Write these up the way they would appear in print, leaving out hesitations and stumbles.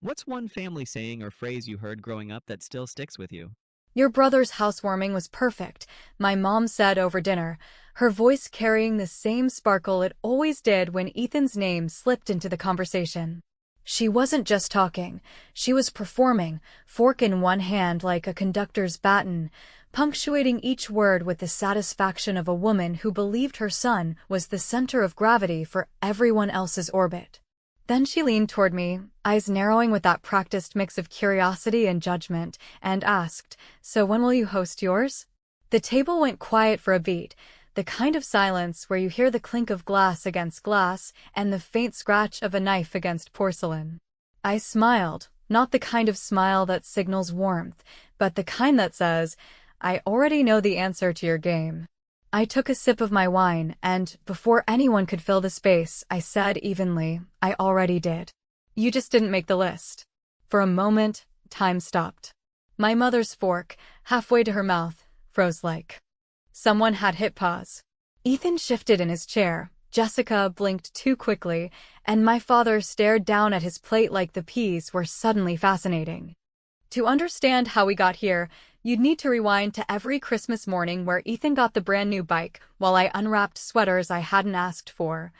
What's one family saying or phrase you heard growing up that still sticks with you? Your brother's housewarming was perfect, my mom said over dinner, her voice carrying the same sparkle it always did when Ethan's name slipped into the conversation. She wasn't just talking, she was performing, fork in one hand like a conductor's baton, punctuating each word with the satisfaction of a woman who believed her son was the center of gravity for everyone else's orbit. Then she leaned toward me, eyes narrowing with that practiced mix of curiosity and judgment, and asked, "So when will you host yours?" The table went quiet for a beat, the kind of silence where you hear the clink of glass against glass and the faint scratch of a knife against porcelain. I smiled, not the kind of smile that signals warmth, but the kind that says, "I already know the answer to your game." I took a sip of my wine, and, before anyone could fill the space, I said evenly, "I already did. You just didn't make the list." For a moment, time stopped. My mother's fork, halfway to her mouth, froze like someone had hit pause. Ethan shifted in his chair, Jessica blinked too quickly, and my father stared down at his plate like the peas were suddenly fascinating. To understand how we got here, you'd need to rewind to every Christmas morning where Ethan got the brand new bike while I unwrapped sweaters I hadn't asked for,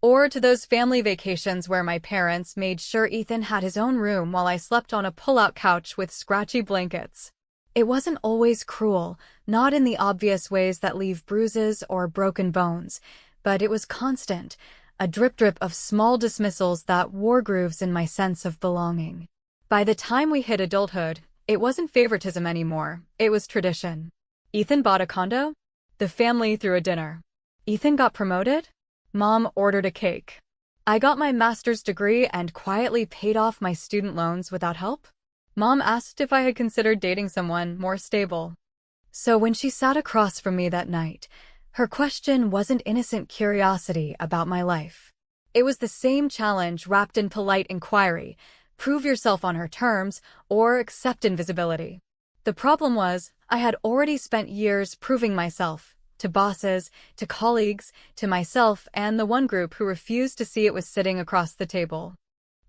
or to those family vacations where my parents made sure Ethan had his own room while I slept on a pull-out couch with scratchy blankets. It wasn't always cruel, not in the obvious ways that leave bruises or broken bones, but it was constant, a drip-drip of small dismissals that wore grooves in my sense of belonging. By the time we hit adulthood, it wasn't favoritism anymore, it was tradition. Ethan bought a condo? The family threw a dinner. Ethan got promoted? Mom ordered a cake. I got my master's degree and quietly paid off my student loans without help? Mom asked if I had considered dating someone more stable. So when she sat across from me that night, her question wasn't innocent curiosity about my life. It was the same challenge wrapped in polite inquiry: prove yourself on her terms, or accept invisibility. The problem was, I had already spent years proving myself, to bosses, to colleagues, to myself and the one group who refused to see it was sitting across the table.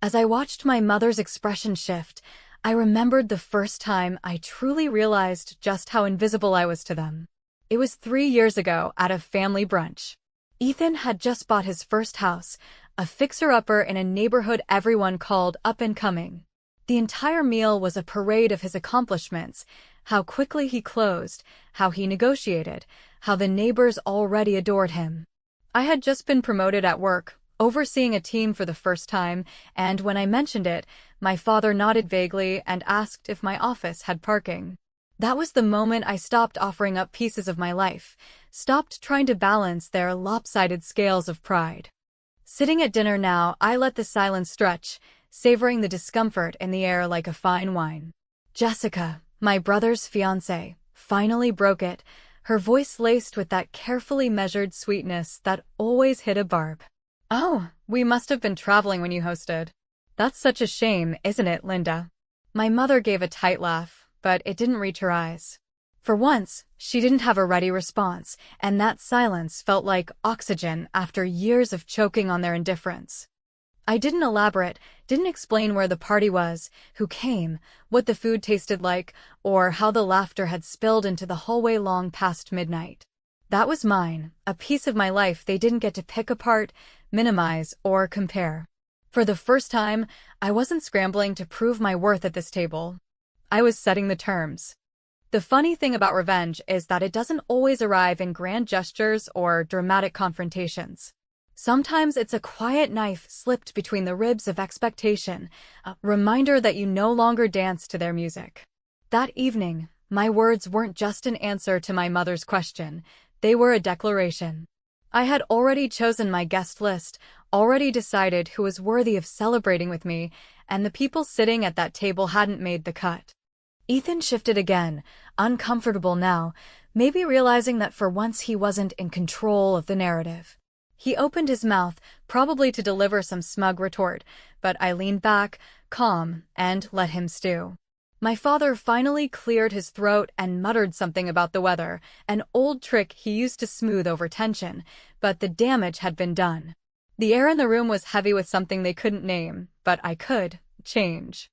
As I watched my mother's expression shift, I remembered the first time I truly realized just how invisible I was to them. It was 3 years ago at a family brunch. Ethan had just bought his first house, a fixer-upper in a neighborhood everyone called up and coming. The entire meal was a parade of his accomplishments, how quickly he closed, how he negotiated, how the neighbors already adored him. I had just been promoted at work, overseeing a team for the first time, and when I mentioned it, my father nodded vaguely and asked if my office had parking. That was the moment I stopped offering up pieces of my life, stopped trying to balance their lopsided scales of pride. Sitting at dinner now, I let the silence stretch, savoring the discomfort in the air like a fine wine. Jessica, my brother's fiancée, finally broke it, her voice laced with that carefully measured sweetness that always hit a barb. "Oh, we must have been traveling when you hosted. That's such a shame, isn't it, Linda?" My mother gave a tight laugh, but it didn't reach her eyes. For once, she didn't have a ready response, and that silence felt like oxygen after years of choking on their indifference. I didn't elaborate, didn't explain where the party was, who came, what the food tasted like, or how the laughter had spilled into the hallway long past midnight. That was mine, a piece of my life they didn't get to pick apart, minimize, or compare. For the first time, I wasn't scrambling to prove my worth at this table. I was setting the terms. The funny thing about revenge is that it doesn't always arrive in grand gestures or dramatic confrontations. Sometimes it's a quiet knife slipped between the ribs of expectation, a reminder that you no longer dance to their music. That evening, my words weren't just an answer to my mother's question, they were a declaration. I had already chosen my guest list, already decided who was worthy of celebrating with me, and the people sitting at that table hadn't made the cut. Ethan shifted again, uncomfortable now, maybe realizing that for once he wasn't in control of the narrative. He opened his mouth, probably to deliver some smug retort, but I leaned back, calm, and let him stew. My father finally cleared his throat and muttered something about the weather, an old trick he used to smooth over tension, but the damage had been done. The air in the room was heavy with something they couldn't name, but I could, change.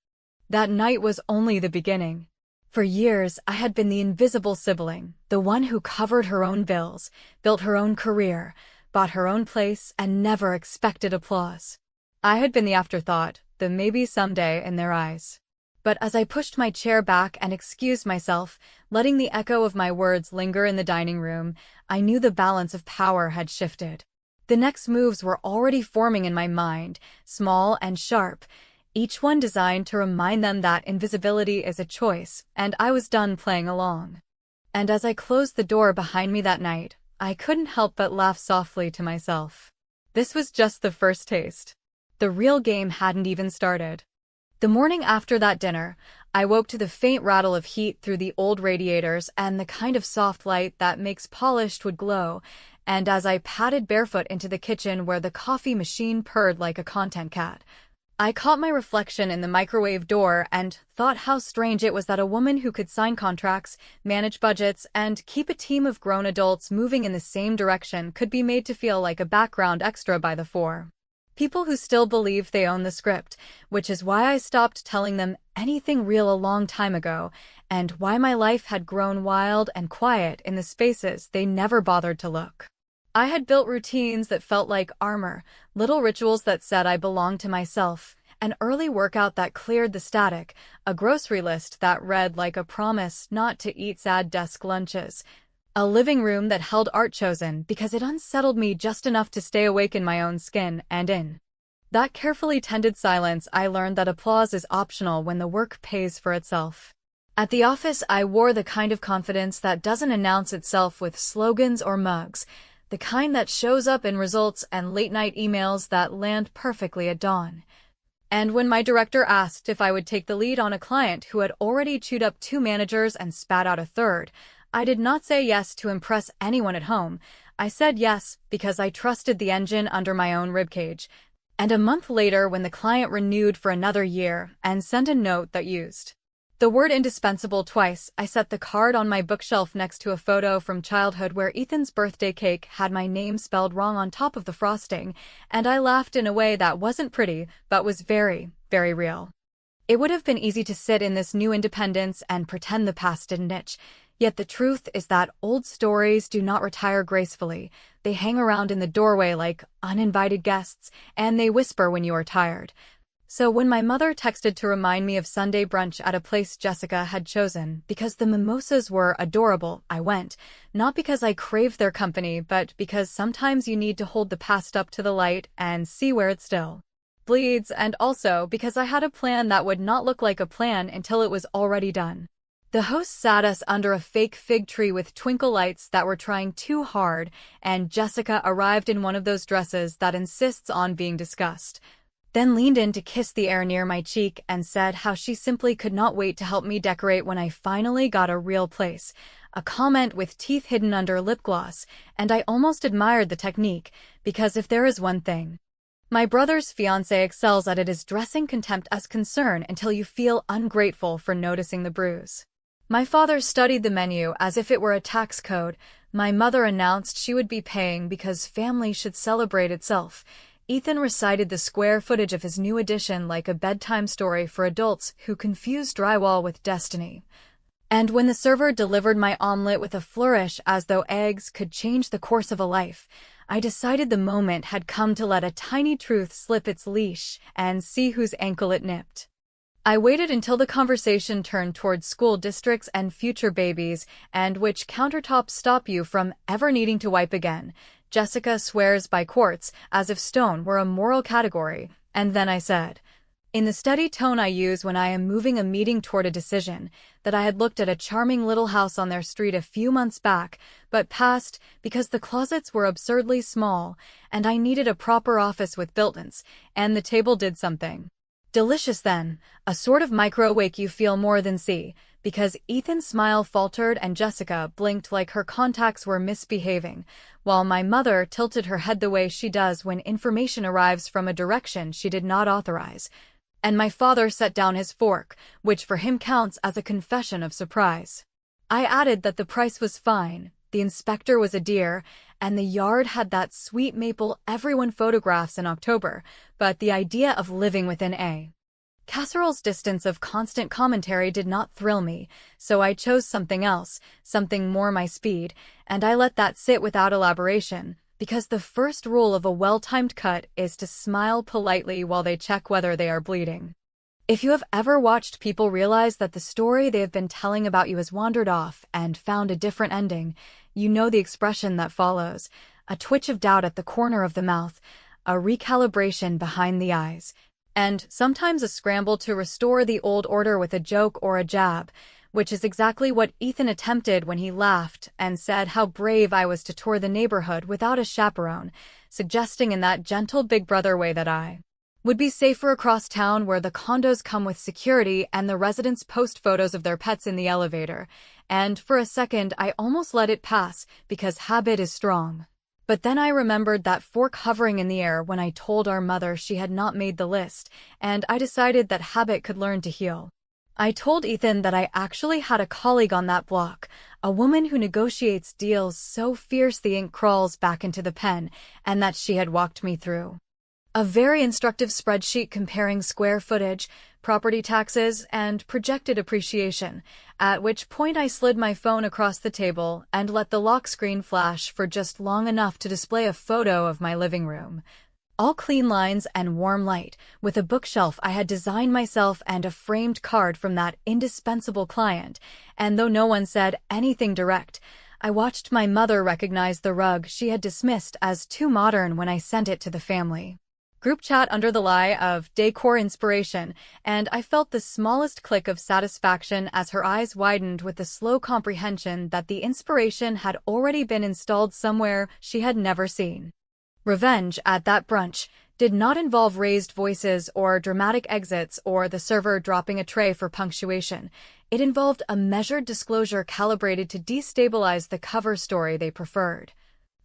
That night was only the beginning. For years, I had been the invisible sibling, the one who covered her own bills, built her own career, bought her own place, and never expected applause. I had been the afterthought, the maybe someday in their eyes. But as I pushed my chair back and excused myself, letting the echo of my words linger in the dining room, I knew the balance of power had shifted. The next moves were already forming in my mind, small and sharp, each one designed to remind them that invisibility is a choice, and I was done playing along. And as I closed the door behind me that night, I couldn't help but laugh softly to myself. This was just the first taste. The real game hadn't even started. The morning after that dinner, I woke to the faint rattle of heat through the old radiators and the kind of soft light that makes polished wood glow, and as I padded barefoot into the kitchen where the coffee machine purred like a content cat, I caught my reflection in the microwave door and thought how strange it was that a woman who could sign contracts, manage budgets, and keep a team of grown adults moving in the same direction could be made to feel like a background extra by the four. People who still believe they own the script, which is why I stopped telling them anything real a long time ago, and why my life had grown wild and quiet in the spaces they never bothered to look. I had built routines that felt like armor, little rituals that said I belonged to myself, an early workout that cleared the static, a grocery list that read like a promise not to eat sad desk lunches, a living room that held art chosen because it unsettled me just enough to stay awake in my own skin, and in that carefully tended silence I learned that applause is optional when the work pays for itself. At the office I wore the kind of confidence that doesn't announce itself with slogans or mugs, the kind that shows up in results and late-night emails that land perfectly at dawn. And when my director asked if I would take the lead on a client who had already chewed up 2 managers and spat out a third, I did not say yes to impress anyone at home. I said yes because I trusted the engine under my own ribcage. And a month later, when the client renewed for another year and sent a note that used the word indispensable twice, I set the card on my bookshelf next to a photo from childhood where Ethan's birthday cake had my name spelled wrong on top of the frosting, and I laughed in a way that wasn't pretty, but was very, very real. It would have been easy to sit in this new independence and pretend the past didn't itch. Yet the truth is that old stories do not retire gracefully. They hang around in the doorway like uninvited guests, and they whisper when you are tired. So when my mother texted to remind me of Sunday brunch at a place Jessica had chosen, because the mimosas were adorable, I went. Not because I craved their company, but because sometimes you need to hold the past up to the light and see where it still bleeds, and also because I had a plan that would not look like a plan until it was already done. The host sat us under a fake fig tree with twinkle lights that were trying too hard, and Jessica arrived in one of those dresses that insists on being discussed, then leaned in to kiss the air near my cheek and said how she simply could not wait to help me decorate when I finally got a real place, a comment with teeth hidden under lip gloss, and I almost admired the technique, because if there is one thing my brother's fiancé excels at, it is dressing contempt as concern until you feel ungrateful for noticing the bruise. My father studied the menu as if it were a tax code. My mother announced she would be paying because family should celebrate itself. Ethan recited the square footage of his new addition like a bedtime story for adults who confuse drywall with destiny. And when the server delivered my omelet with a flourish as though eggs could change the course of a life, I decided the moment had come to let a tiny truth slip its leash and see whose ankle it nipped. I waited until the conversation turned toward school districts and future babies, and which countertops stop you from ever needing to wipe again. Jessica swears by quartz, as if stone were a moral category, and then I said, in the steady tone I use when I am moving a meeting toward a decision, that I had looked at a charming little house on their street a few months back, but passed because the closets were absurdly small, and I needed a proper office with built-ins, and the table did something delicious then, a sort of micro-wake you feel more than see, because Ethan's smile faltered and Jessica blinked like her contacts were misbehaving, while my mother tilted her head the way she does when information arrives from a direction she did not authorize, and my father set down his fork, which for him counts as a confession of surprise. I added that the price was fine, the inspector was a dear, and the yard had that sweet maple everyone photographs in October, but the idea of living within a Casserole's distance of constant commentary did not thrill me, so I chose something else, something more my speed, and I let that sit without elaboration, because the first rule of a well-timed cut is to smile politely while they check whether they are bleeding. If you have ever watched people realize that the story they have been telling about you has wandered off and found a different ending, you know the expression that follows: a twitch of doubt at the corner of the mouth, a recalibration behind the eyes, and sometimes a scramble to restore the old order with a joke or a jab, which is exactly what Ethan attempted when he laughed and said how brave I was to tour the neighborhood without a chaperone, suggesting in that gentle big brother way that I would be safer across town, where the condos come with security and the residents post photos of their pets in the elevator. And for a second I almost let it pass, because habit is strong. But then I remembered that fork hovering in the air when I told our mother she had not made the list, and I decided that habit could learn to heal. I told Ethan that I actually had a colleague on that block, a woman who negotiates deals so fierce the ink crawls back into the pen, and that she had walked me through a very instructive spreadsheet comparing square footage, property taxes, and projected appreciation, at which point I slid my phone across the table and let the lock screen flash for just long enough to display a photo of my living room. All clean lines and warm light, with a bookshelf I had designed myself and a framed card from that indispensable client, and though no one said anything direct, I watched my mother recognize the rug she had dismissed as too modern when I sent it to the family group chat under the lie of decor inspiration, and I felt the smallest click of satisfaction as her eyes widened with the slow comprehension that the inspiration had already been installed somewhere she had never seen. Revenge at that brunch did not involve raised voices or dramatic exits or the server dropping a tray for punctuation. It involved a measured disclosure calibrated to destabilize the cover story they preferred.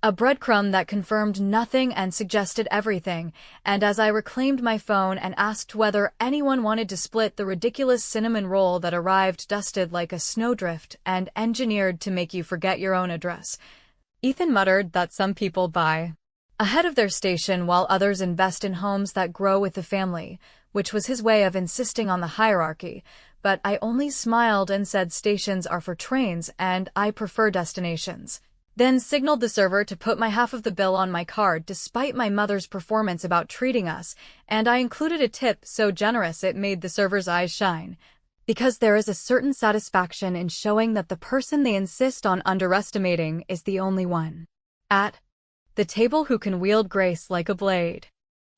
A breadcrumb that confirmed nothing and suggested everything, and as I reclaimed my phone and asked whether anyone wanted to split the ridiculous cinnamon roll that arrived dusted like a snowdrift and engineered to make you forget your own address, Ethan muttered that some people buy ahead of their station while others invest in homes that grow with the family, which was his way of insisting on the hierarchy, but I only smiled and said stations are for trains and I prefer destinations. Then signaled the server to put my half of the bill on my card despite my mother's performance about treating us, and I included a tip so generous it made the server's eyes shine. Because there is a certain satisfaction in showing that the person they insist on underestimating is the only one at the table who can wield grace like a blade.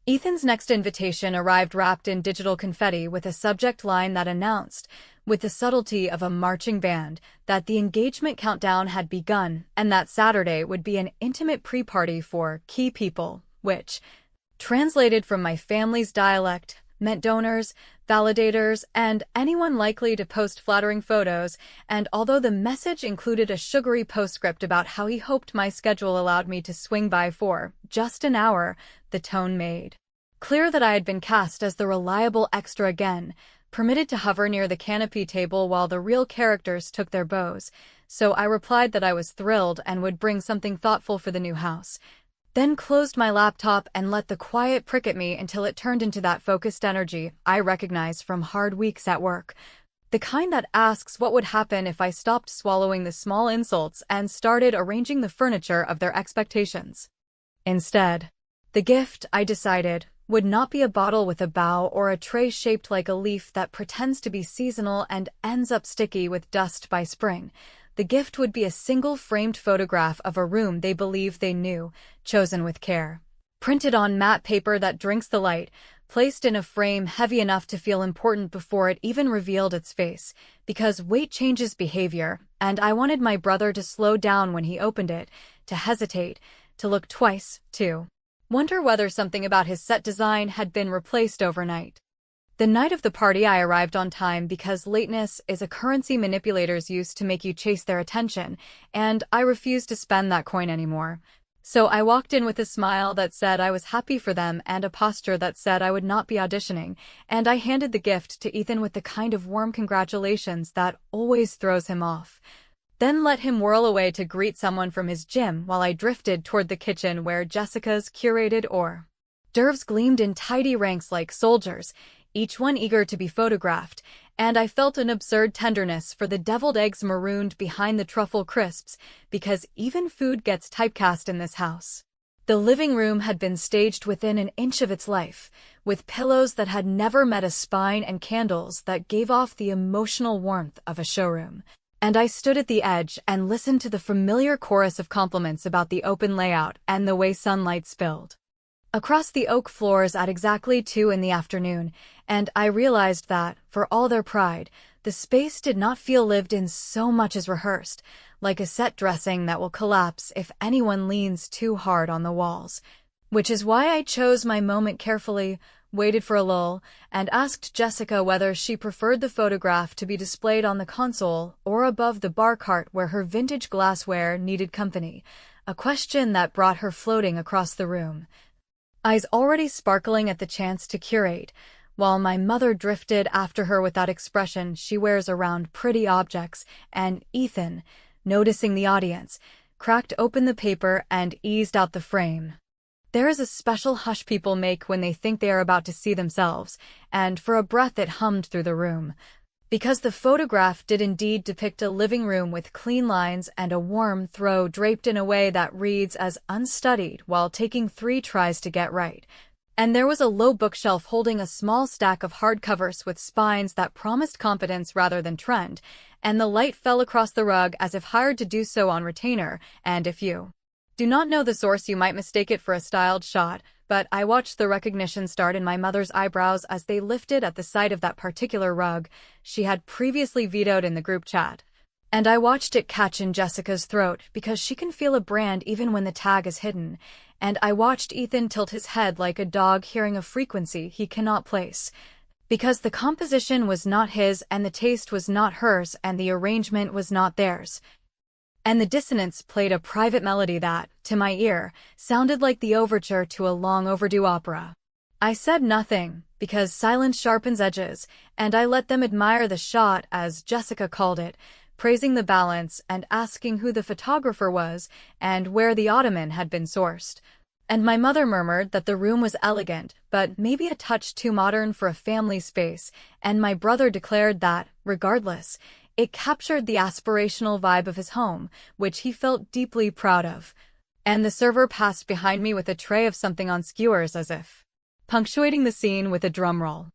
Ethan's next invitation arrived wrapped in digital confetti with a subject line that announced, with the subtlety of a marching band, that the engagement countdown had begun and that Saturday would be an intimate pre-party for key people, which, translated from my family's dialect, meant donors, validators, and anyone likely to post flattering photos, and although the message included a sugary postscript about how he hoped my schedule allowed me to swing by for just an hour, the tone made clear that I had been cast as the reliable extra again, permitted to hover near the canopy table while the real characters took their bows, so I replied that I was thrilled and would bring something thoughtful for the new house. Then closed my laptop and let the quiet prick at me until it turned into that focused energy I recognize from hard weeks at work. The kind that asks what would happen if I stopped swallowing the small insults and started arranging the furniture of their expectations. Instead, the gift, I decided, would not be a bottle with a bow or a tray shaped like a leaf that pretends to be seasonal and ends up sticky with dust by spring. The gift would be a single framed photograph of a room they believe they knew, chosen with care, printed on matte paper that drinks the light, placed in a frame heavy enough to feel important before it even revealed its face, because weight changes behavior, and I wanted my brother to slow down when he opened it, to hesitate, to look twice, to wonder whether something about his set design had been replaced overnight. The night of the party I arrived on time because lateness is a currency manipulators use to make you chase their attention, and I refused to spend that coin anymore. So I walked in with a smile that said I was happy for them and a posture that said I would not be auditioning, and I handed the gift to Ethan with the kind of warm congratulations that always throws him off. Then let him whirl away to greet someone from his gym while I drifted toward the kitchen where Jessica's curated hors d'oeuvres gleamed in tidy ranks like soldiers, each one eager to be photographed, and I felt an absurd tenderness for the deviled eggs marooned behind the truffle crisps, because even food gets typecast in this house. The living room had been staged within an inch of its life, with pillows that had never met a spine and candles that gave off the emotional warmth of a showroom. And I stood at the edge and listened to the familiar chorus of compliments about the open layout and the way sunlight spilled across the oak floors at exactly 2 in the afternoon, and I realized that, for all their pride, the space did not feel lived in so much as rehearsed, like a set dressing that will collapse if anyone leans too hard on the walls. Which is why I chose my moment carefully, waited for a lull, and asked Jessica whether she preferred the photograph to be displayed on the console or above the bar cart where her vintage glassware needed company, a question that brought her floating across the room, eyes already sparkling at the chance to curate, while my mother drifted after her with that expression she wears around pretty objects, and Ethan, noticing the audience, cracked open the paper and eased out the frame. There is a special hush people make when they think they are about to see themselves, and for a breath it hummed through the room. Because the photograph did indeed depict a living room with clean lines and a warm throw draped in a way that reads as unstudied while taking 3 tries to get right. And there was a low bookshelf holding a small stack of hardcovers with spines that promised competence rather than trend, and the light fell across the rug as if hired to do so on retainer, and if you do not know the source you might mistake it for a styled shot, but I watched the recognition start in my mother's eyebrows as they lifted at the sight of that particular rug she had previously vetoed in the group chat. And I watched it catch in Jessica's throat because she can feel a brand even when the tag is hidden, and I watched Ethan tilt his head like a dog hearing a frequency he cannot place. Because the composition was not his and the taste was not hers and the arrangement was not theirs. And the dissonance played a private melody that, to my ear, sounded like the overture to a long overdue opera. I said nothing, because silence sharpens edges, and I let them admire the shot, as Jessica called it, praising the balance and asking who the photographer was and where the ottoman had been sourced. And my mother murmured that the room was elegant, but maybe a touch too modern for a family space, and my brother declared that, regardless, it captured the aspirational vibe of his home, which he felt deeply proud of. And the server passed behind me with a tray of something on skewers as if punctuating the scene with a drum roll.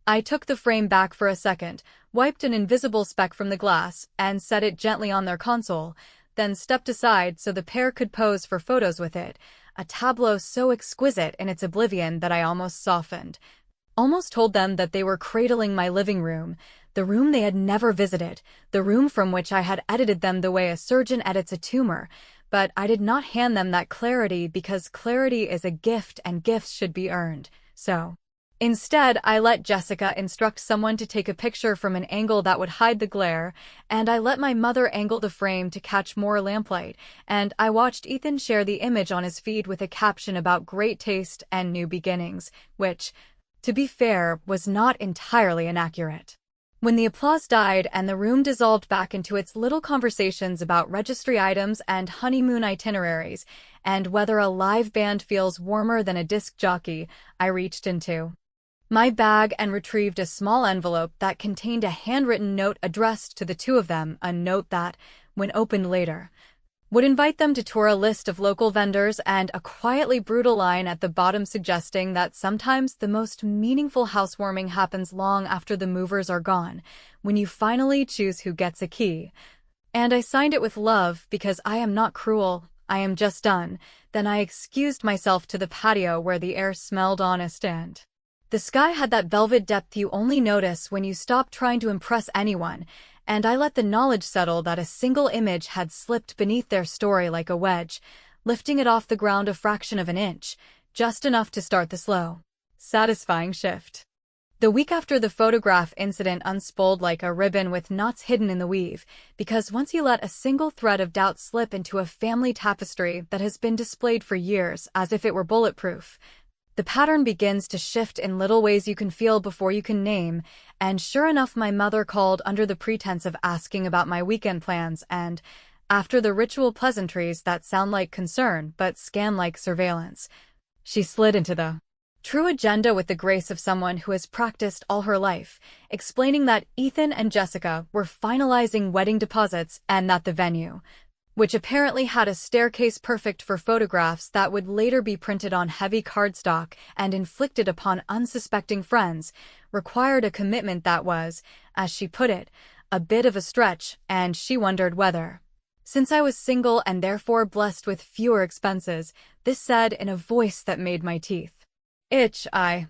I took the frame back for a second, wiped an invisible speck from the glass, and set it gently on their console, then stepped aside so the pair could pose for photos with it, a tableau so exquisite in its oblivion that I almost softened. Almost told them that they were cradling my living room, the room they had never visited, the room from which I had edited them the way a surgeon edits a tumor, but I did not hand them that clarity because clarity is a gift and gifts should be earned, so instead I let Jessica instruct someone to take a picture from an angle that would hide the glare, and I let my mother angle the frame to catch more lamplight, and I watched Ethan share the image on his feed with a caption about great taste and new beginnings, which, to be fair, was not entirely inaccurate. When the applause died and the room dissolved back into its little conversations about registry items and honeymoon itineraries, and whether a live band feels warmer than a disc jockey, I reached into my bag and retrieved a small envelope that contained a handwritten note addressed to the two of them, a note that, when opened later, would invite them to tour a list of local vendors, and a quietly brutal line at the bottom suggesting that sometimes the most meaningful housewarming happens long after the movers are gone, when you finally choose who gets a key. And I signed it with love because I am not cruel, I am just done. Then I excused myself to the patio where the air smelled honest and the sky had that velvet depth you only notice when you stop trying to impress anyone, and I let the knowledge settle that a single image had slipped beneath their story like a wedge, lifting it off the ground a fraction of an inch, just enough to start the slow, satisfying shift. The week after the photograph incident unspooled like a ribbon with knots hidden in the weave, because once you let a single thread of doubt slip into a family tapestry that has been displayed for years as if it were bulletproof, the pattern begins to shift in little ways you can feel before you can name, and sure enough my mother called under the pretense of asking about my weekend plans, and, after the ritual pleasantries that sound like concern but scan like surveillance, she slid into the true agenda with the grace of someone who has practiced all her life, explaining that Ethan and Jessica were finalizing wedding deposits and that the venue, which apparently had a staircase perfect for photographs that would later be printed on heavy cardstock and inflicted upon unsuspecting friends, required a commitment that was, as she put it, a bit of a stretch, and she wondered whether, since I was single and therefore blessed with fewer expenses, this said in a voice that made my teeth itch, I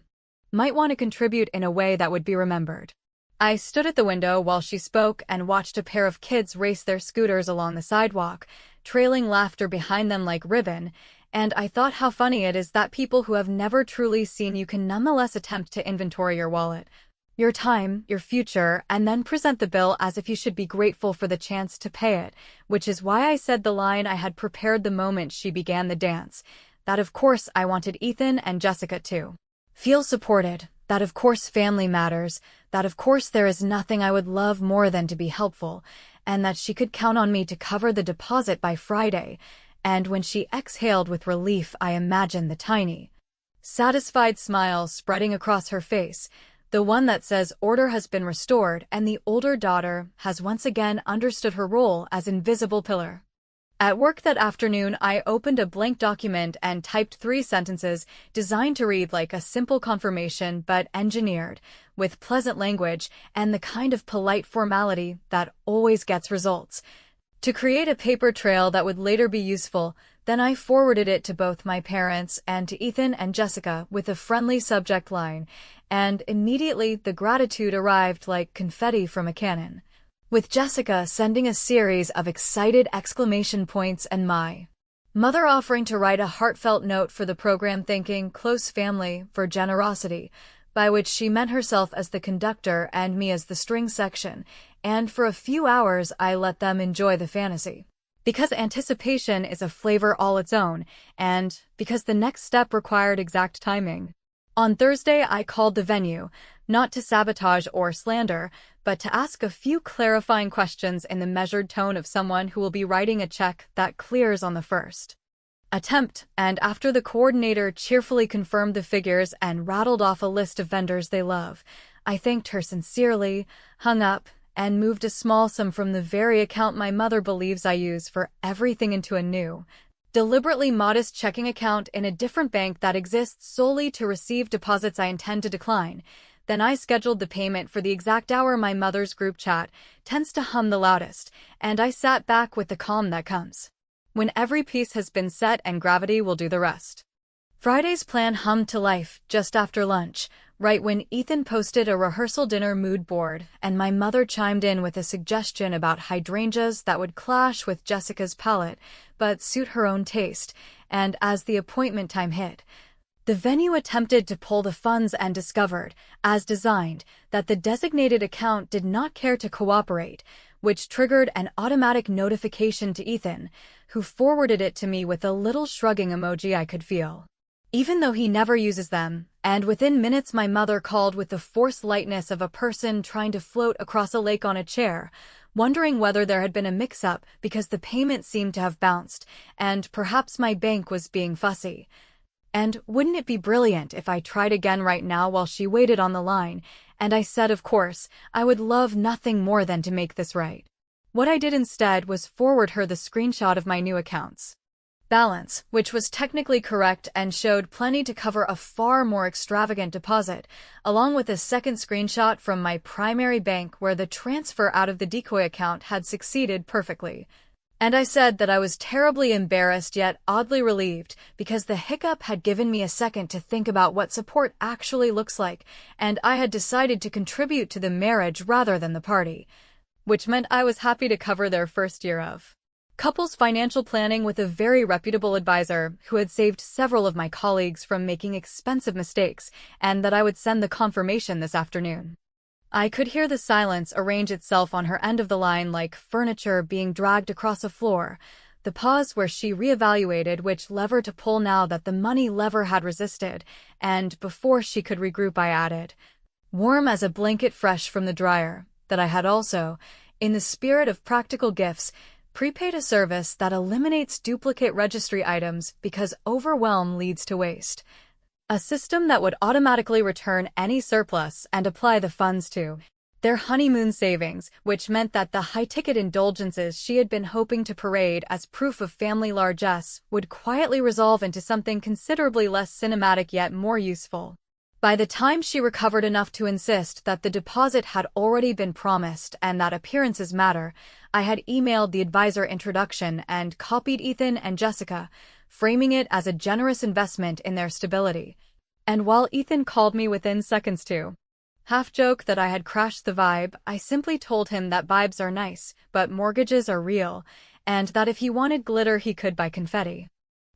might want to contribute in a way that would be remembered. I stood at the window while she spoke and watched a pair of kids race their scooters along the sidewalk, trailing laughter behind them like ribbon, and I thought how funny it is that people who have never truly seen you can nonetheless attempt to inventory your wallet, your time, your future, and then present the bill as if you should be grateful for the chance to pay it, which is why I said the line I had prepared the moment she began the dance, that of course I wanted Ethan and Jessica to feel supported, that of course family matters, that of course there is nothing I would love more than to be helpful, and that she could count on me to cover the deposit by Friday. And when she exhaled with relief, I imagined the tiny, satisfied smile spreading across her face, the one that says order has been restored and the older daughter has once again understood her role as invisible pillar. At work that afternoon, I opened a blank document and typed 3 sentences designed to read like a simple confirmation but engineered, with pleasant language and the kind of polite formality that always gets results, to create a paper trail that would later be useful. Then I forwarded it to both my parents and to Ethan and Jessica with a friendly subject line, and immediately the gratitude arrived like confetti from a cannon, with Jessica sending a series of excited exclamation points and my mother offering to write a heartfelt note for the program thanking close family for generosity, by which she meant herself as the conductor and me as the string section, and for a few hours I let them enjoy the fantasy. Because anticipation is a flavor all its own, and because the next step required exact timing. On Thursday, I called the venue, not to sabotage or slander, but to ask a few clarifying questions in the measured tone of someone who will be writing a check that clears on the first attempt, and after the coordinator cheerfully confirmed the figures and rattled off a list of vendors they love, I thanked her sincerely, hung up, and moved a small sum from the very account my mother believes I use for everything into a new, deliberately modest checking account in a different bank that exists solely to receive deposits I intend to decline. Then I scheduled the payment for the exact hour my mother's group chat tends to hum the loudest, and I sat back with the calm that comes when every piece has been set and gravity will do the rest. Friday's plan hummed to life just after lunch, right when Ethan posted a rehearsal dinner mood board and my mother chimed in with a suggestion about hydrangeas that would clash with Jessica's palette but suit her own taste, and as the appointment time hit, the venue attempted to pull the funds and discovered, as designed, that the designated account did not care to cooperate, which triggered an automatic notification to Ethan, who forwarded it to me with a little shrugging emoji I could feel, even though he never uses them, and within minutes my mother called with the forced lightness of a person trying to float across a lake on a chair, wondering whether there had been a mix-up because the payment seemed to have bounced, and perhaps my bank was being fussy. And wouldn't it be brilliant if I tried again right now while she waited on the line? And I said, of course, I would love nothing more than to make this right. What I did instead was forward her the screenshot of my new account's balance, which was technically correct and showed plenty to cover a far more extravagant deposit, along with a second screenshot from my primary bank where the transfer out of the decoy account had succeeded perfectly. And I said that I was terribly embarrassed yet oddly relieved because the hiccup had given me a second to think about what support actually looks like, and I had decided to contribute to the marriage rather than the party, which meant I was happy to cover their first year of couples financial planning with a very reputable advisor who had saved several of my colleagues from making expensive mistakes, and that I would send the confirmation this afternoon. I could hear the silence arrange itself on her end of the line like furniture being dragged across a floor, the pause where she reevaluated which lever to pull now that the money lever had resisted, and before she could regroup I added, warm as a blanket fresh from the dryer, that I had also, in the spirit of practical gifts, prepaid a service that eliminates duplicate registry items because overwhelm leads to waste. A system that would automatically return any surplus and apply the funds to their honeymoon savings, which meant that the high-ticket indulgences she had been hoping to parade as proof of family largesse would quietly resolve into something considerably less cinematic yet more useful. By the time she recovered enough to insist that the deposit had already been promised and that appearances matter, I had emailed the advisor introduction and copied Ethan and Jessica, framing it as a generous investment in their stability. And while Ethan called me within seconds to half-joke that I had crashed the vibe, I simply told him that vibes are nice, but mortgages are real, and that if he wanted glitter he could buy confetti.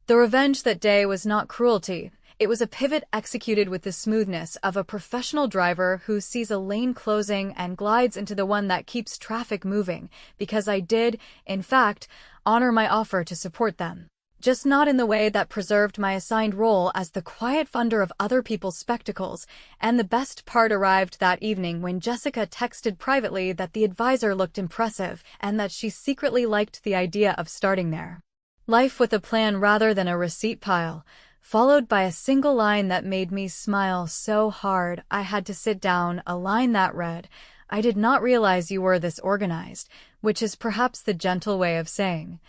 The revenge that day was not cruelty. It was a pivot executed with the smoothness of a professional driver who sees a lane closing and glides into the one that keeps traffic moving, because I did, in fact, honor my offer to support them. Just not in the way that preserved my assigned role as the quiet funder of other people's spectacles, and the best part arrived that evening when Jessica texted privately that the advisor looked impressive and that she secretly liked the idea of starting there. Life with a plan rather than a receipt pile, followed by a single line that made me smile so hard I had to sit down, a line that read, "I did not realize you were this organized," which is perhaps the gentle way of saying,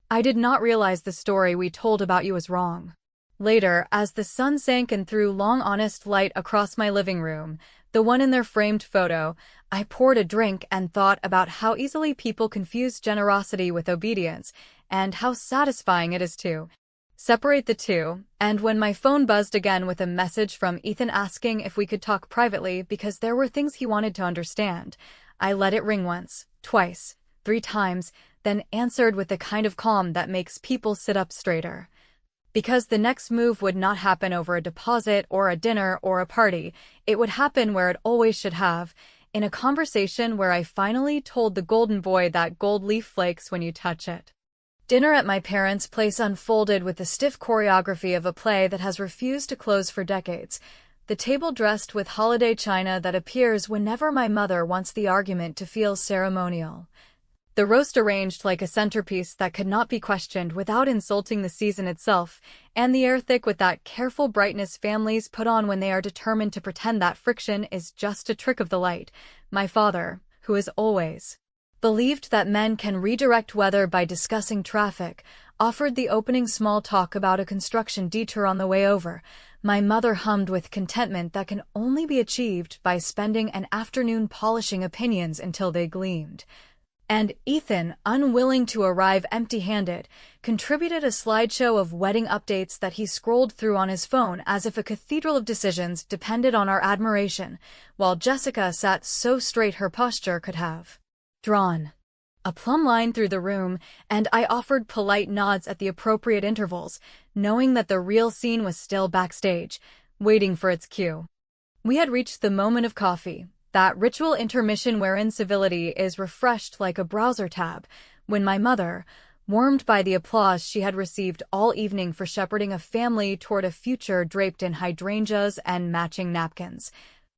"I did not realize the story we told about you was wrong." Later, as the sun sank and threw long honest light across my living room, the one in their framed photo, I poured a drink and thought about how easily people confuse generosity with obedience, and how satisfying it is to separate the two. And when my phone buzzed again with a message from Ethan asking if we could talk privately because there were things he wanted to understand, I let it ring once, twice, 3 times, then answered with the kind of calm that makes people sit up straighter. Because the next move would not happen over a deposit or a dinner or a party, it would happen where it always should have, in a conversation where I finally told the golden boy that gold leaf flakes when you touch it. Dinner at my parents' place unfolded with the stiff choreography of a play that has refused to close for decades, the table dressed with holiday china that appears whenever my mother wants the argument to feel ceremonial. The roast arranged like a centerpiece that could not be questioned without insulting the season itself, and the air thick with that careful brightness families put on when they are determined to pretend that friction is just a trick of the light. My father, who has always believed that men can redirect weather by discussing traffic, offered the opening small talk about a construction detour on the way over. My mother hummed with contentment that can only be achieved by spending an afternoon polishing opinions until they gleamed. And Ethan, unwilling to arrive empty-handed, contributed a slideshow of wedding updates that he scrolled through on his phone as if a cathedral of decisions depended on our admiration, while Jessica sat so straight her posture could have drawn a plumb line through the room, and I offered polite nods at the appropriate intervals, knowing that the real scene was still backstage, waiting for its cue. We had reached the moment of coffee, that ritual intermission wherein civility is refreshed like a browser tab, when my mother, warmed by the applause she had received all evening for shepherding a family toward a future draped in hydrangeas and matching napkins,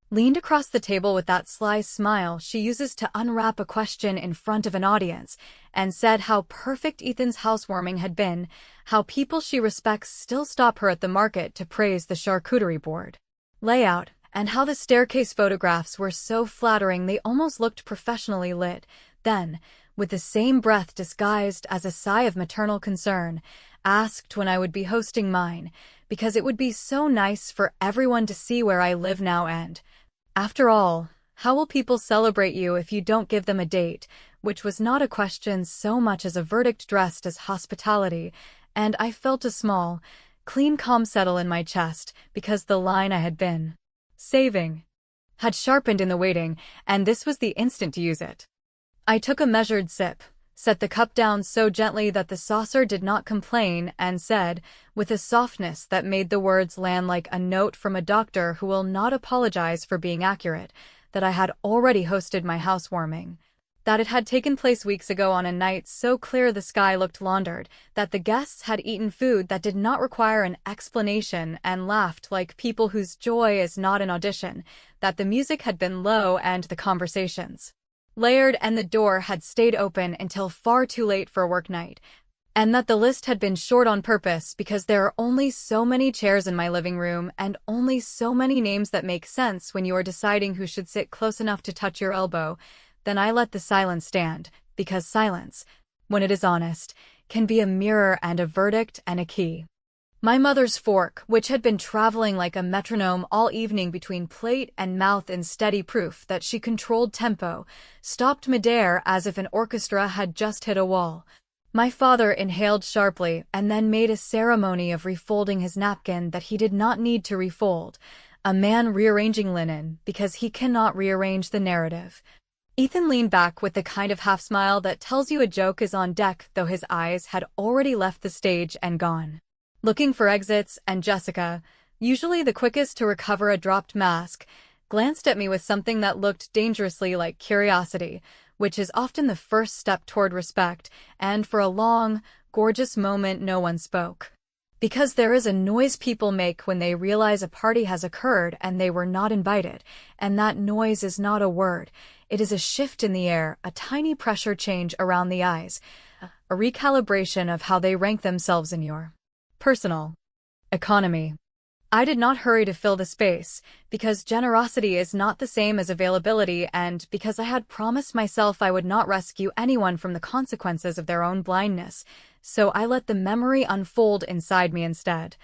leaned across the table with that sly smile she uses to unwrap a question in front of an audience, and said how perfect Ethan's housewarming had been, how people she respects still stop her at the market to praise the charcuterie board layout, and how the staircase photographs were so flattering they almost looked professionally lit. Then, with the same breath disguised as a sigh of maternal concern, asked when I would be hosting mine, because it would be so nice for everyone to see where I live now and, after all, how will people celebrate you if you don't give them a date, which was not a question so much as a verdict dressed as hospitality, and I felt a small, clean calm settle in my chest because the line I had been saving had sharpened in the waiting, and this was the instant to use it. I took a measured sip, set the cup down so gently that the saucer did not complain, and said, with a softness that made the words land like a note from a doctor who will not apologize for being accurate, that I had already hosted my housewarming, that it had taken place weeks ago on a night so clear the sky looked laundered, that the guests had eaten food that did not require an explanation and laughed like people whose joy is not an audition, that the music had been low and the conversations layered and the door had stayed open until far too late for work night, and that the list had been short on purpose because there are only so many chairs in my living room and only so many names that make sense when you are deciding who should sit close enough to touch your elbow. Then I let the silence stand, because silence, when it is honest, can be a mirror and a verdict and a key. My mother's fork, which had been traveling like a metronome all evening between plate and mouth in steady proof that she controlled tempo, stopped midair as if an orchestra had just hit a wall. My father inhaled sharply and then made a ceremony of refolding his napkin that he did not need to refold, a man rearranging linen because he cannot rearrange the narrative. Ethan leaned back with the kind of half-smile that tells you a joke is on deck, though his eyes had already left the stage and gone looking for exits, and Jessica, usually the quickest to recover a dropped mask, glanced at me with something that looked dangerously like curiosity, which is often the first step toward respect, and for a long, gorgeous moment no one spoke. Because there is a noise people make when they realize a party has occurred and they were not invited, and that noise is not a word. It is a shift in the air, a tiny pressure change around the eyes, a recalibration of how they rank themselves in your personal economy. I did not hurry to fill the space, because generosity is not the same as availability and because I had promised myself I would not rescue anyone from the consequences of their own blindness, so I let the memory unfold inside me instead.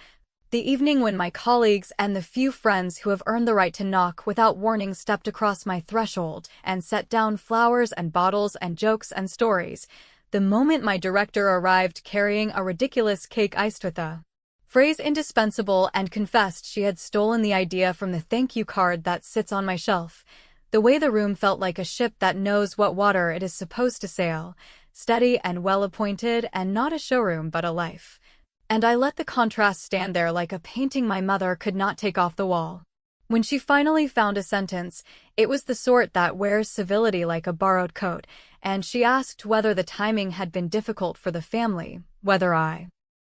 The evening when my colleagues and the few friends who have earned the right to knock without warning stepped across my threshold and set down flowers and bottles and jokes and stories. The moment my director arrived carrying a ridiculous cake iced with a phrase indispensable and confessed she had stolen the idea from the thank you card that sits on my shelf. The way the room felt like a ship that knows what water it is supposed to sail, steady and well-appointed and not a showroom but a life. And I let the contrast stand there like a painting my mother could not take off the wall. When she finally found a sentence, it was the sort that wears civility like a borrowed coat, and she asked whether the timing had been difficult for the family, whether I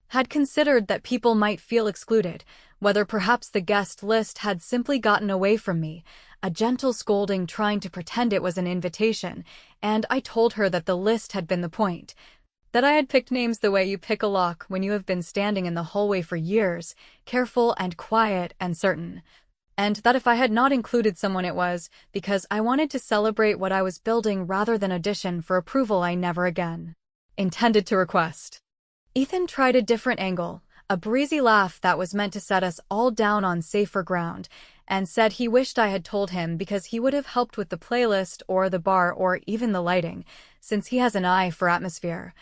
had considered that people might feel excluded, whether perhaps the guest list had simply gotten away from me, a gentle scolding trying to pretend it was an invitation, and I told her that the list had been the point, that I had picked names the way you pick a lock when you have been standing in the hallway for years, careful and quiet and certain, and that if I had not included someone it was because I wanted to celebrate what I was building rather than audition for approval I never again intended to request. Ethan tried a different angle, a breezy laugh that was meant to set us all down on safer ground, and said he wished I had told him because he would have helped with the playlist or the bar or even the lighting, since he has an eye for atmosphere.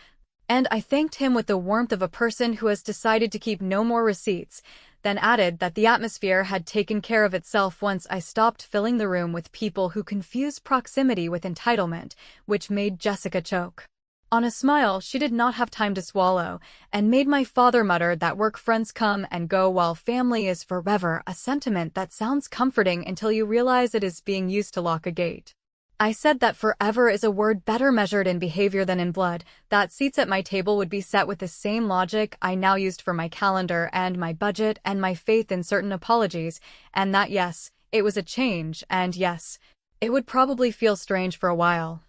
And I thanked him with the warmth of a person who has decided to keep no more receipts, then added that the atmosphere had taken care of itself once I stopped filling the room with people who confused proximity with entitlement, which made Jessica choke on a smile she did not have time to swallow, and made my father mutter that work friends come and go while family is forever, a sentiment that sounds comforting until you realize it is being used to lock a gate. I said that forever is a word better measured in behavior than in blood, that seats at my table would be set with the same logic I now used for my calendar and my budget and my faith in certain apologies, and that yes, it was a change, and yes, it would probably feel strange for a while.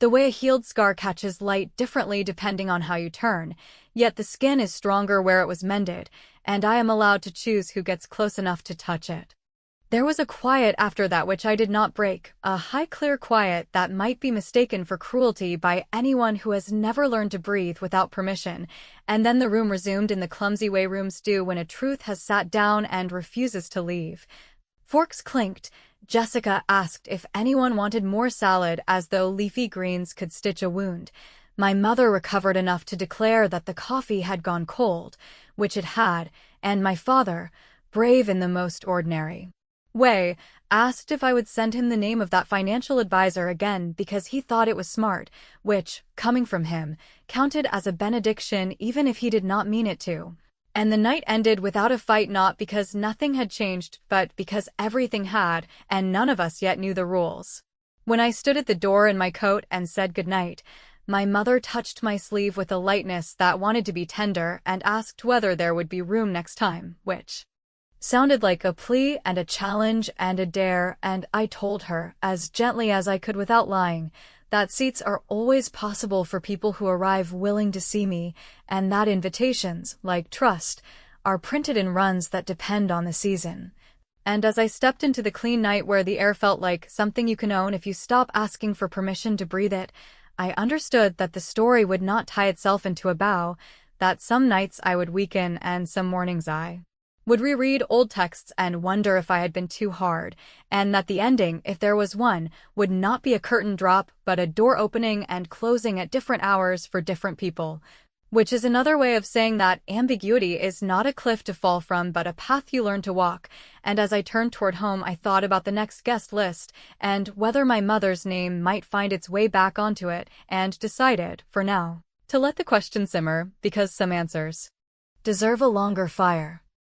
The way a healed scar catches light differently depending on how you turn, yet the skin is stronger where it was mended, and I am allowed to choose who gets close enough to touch it. There was a quiet after that which I did not break, a high clear quiet that might be mistaken for cruelty by anyone who has never learned to breathe without permission, and then the room resumed in the clumsy way rooms do when a truth has sat down and refuses to leave. Forks clinked. Jessica asked if anyone wanted more salad as though leafy greens could stitch a wound. My mother recovered enough to declare that the coffee had gone cold, which it had, and my father, brave in the most ordinary way, asked if I would send him the name of that financial advisor again because he thought it was smart, which, coming from him, counted as a benediction even if he did not mean it to. And the night ended without a fight, not because nothing had changed, but because everything had, and none of us yet knew the rules. When I stood at the door in my coat and said goodnight, my mother touched my sleeve with a lightness that wanted to be tender and asked whether there would be room next time, which sounded like a plea and a challenge and a dare, and I told her, as gently as I could without lying, that seats are always possible for people who arrive willing to see me, and that invitations, like trust, are printed in runs that depend on the season. And as I stepped into the clean night where the air felt like something you can own if you stop asking for permission to breathe it, I understood that the story would not tie itself into a bow, that some nights I would weaken and some mornings I would reread old texts and wonder if I had been too hard, and that the ending, if there was one, would not be a curtain drop but a door opening and closing at different hours for different people. Which is another way of saying that ambiguity is not a cliff to fall from but a path you learn to walk, and as I turned toward home I thought about the next guest list and whether my mother's name might find its way back onto it, and decided, for now, to let the question simmer because some answers deserve a longer fire.